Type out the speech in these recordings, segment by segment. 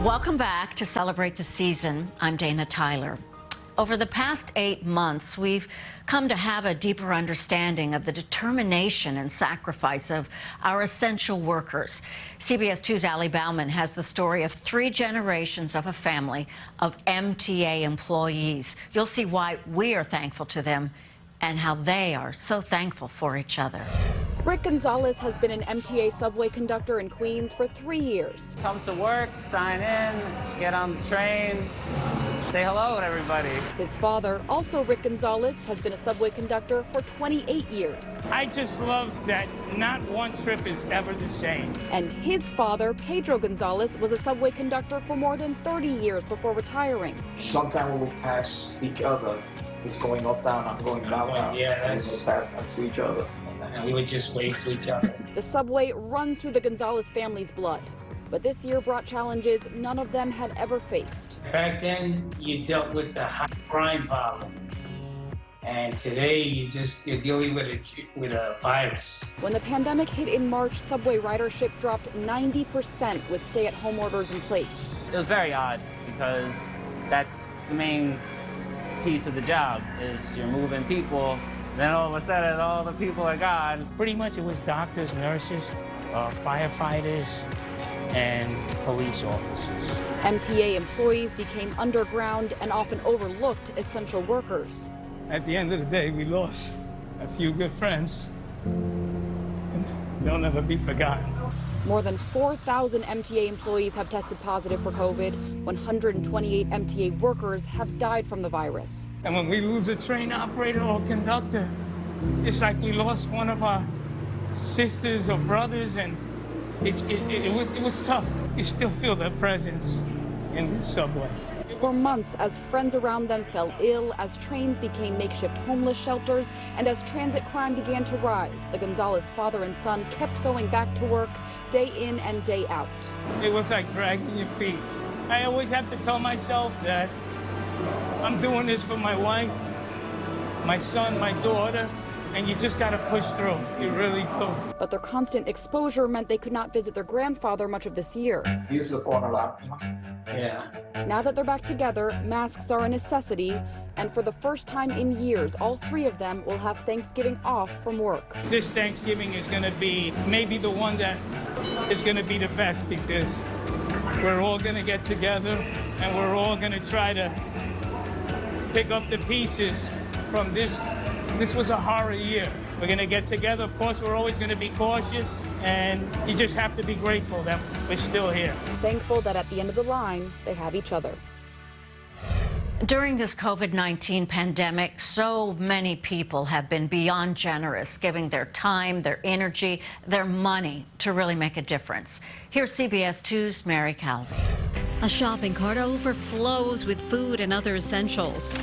Welcome back to Celebrate the Season. I'm Dana Tyler. Over the past 8 months, we've come to have a deeper understanding of the determination and sacrifice of our essential workers. CBS 2's Allie Bauman has the story of 3 generations of a family of MTA employees. You'll see why we are thankful to them and how they are so thankful for each other. Rick Gonzalez has been an MTA subway conductor in Queens for 3 years. Come to work, sign in, get on the train, say hello to everybody. His father, also Rick Gonzalez, has been a subway conductor for 28 years. I just love that not one trip is ever the same. And his father, Pedro Gonzalez, was a subway conductor for more than 30 years before retiring. Sometimes we will pass each other. It's going up, down, I'm going down, down. Yeah, and we will pass and see each other. And we would just wave to each other. The subway runs through the Gonzalez family's blood. But this year brought challenges none of them had ever faced. Back then, you dealt with the high crime problem. And today, you're dealing with a virus. When the pandemic hit in March, subway ridership dropped 90% with stay-at-home orders in place. It was very odd because that's the main piece of the job is you're moving people. Then all of a sudden, all the people are gone. Pretty much it was doctors, nurses, firefighters, and police officers. MTA employees became underground and often overlooked essential workers. At the end of the day, we lost a few good friends, and they'll never be forgotten. More than 4,000 MTA employees have tested positive for COVID. 128 MTA workers have died from the virus. And when we lose a train operator or conductor, it's like we lost one of our sisters or brothers, and it was tough. You still feel their presence in the subway. For months, as friends around them fell ill, as trains became makeshift homeless shelters, and as transit crime began to rise, the Gonzalez father and son kept going back to work day in and day out. It was like dragging your feet. I always have to tell myself that I'm doing this for my wife, my son, my daughter, and you just gotta push through. You really do. But their constant exposure meant they could not visit their grandfather much of this year. Use the phone a lot. Yeah. Now that they're back together, masks are a necessity, and for the first time in years, all 3 of them will have Thanksgiving off from work. This Thanksgiving is gonna be maybe the one that is gonna be the best because we're all gonna get together and we're all gonna try to pick up the pieces from this. This was a horror year. We're gonna get together. Of course, we're always gonna be cautious, and you just have to be grateful that we're still here. Thankful that at the end of the line, they have each other. During this COVID-19 pandemic, so many people have been beyond generous, giving their time, their energy, their money to really make a difference. Here's CBS 2's Mary Calvi. A shopping cart overflows with food and other essentials.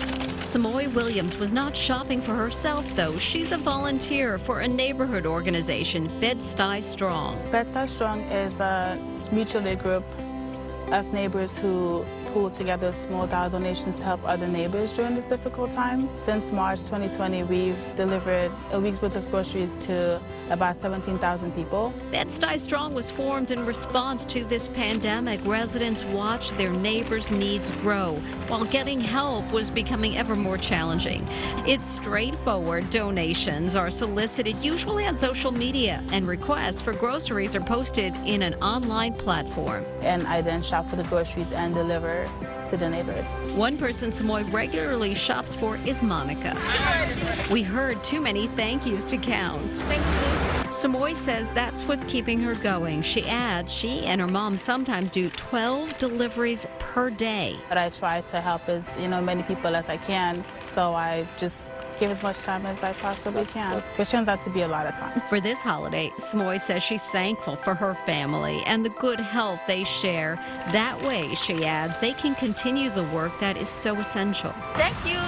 Samoy Williams was not shopping for herself, though. She's a volunteer for a neighborhood organization, Bed-Stuy Strong. Bed-Stuy Strong is a mutual aid group of neighbors who pool together small dollar donations to help other neighbors during this difficult time. Since March 2020, we've delivered a week's worth of groceries to about 17,000 people. Bed-Stuy Strong was formed in response to this pandemic. Residents watched their neighbors' needs grow, while getting help was becoming ever more challenging. It's straightforward. Donations are solicited usually on social media, and requests for groceries are posted in an online platform. And I then shop for the groceries and deliver to the neighbors. One person Samoy regularly shops for is Monica. We heard too many thank yous to count. Thank you. Samoy says that's what's keeping her going. She adds she and her mom sometimes do 12 deliveries per day. But I try to help as many people as I can, so I just give as much time as I possibly can, which turns out to be a lot of time. For this holiday, Samoy says she's thankful for her family and the good health they share. That way, she adds, they can continue the work that is so essential. Thank you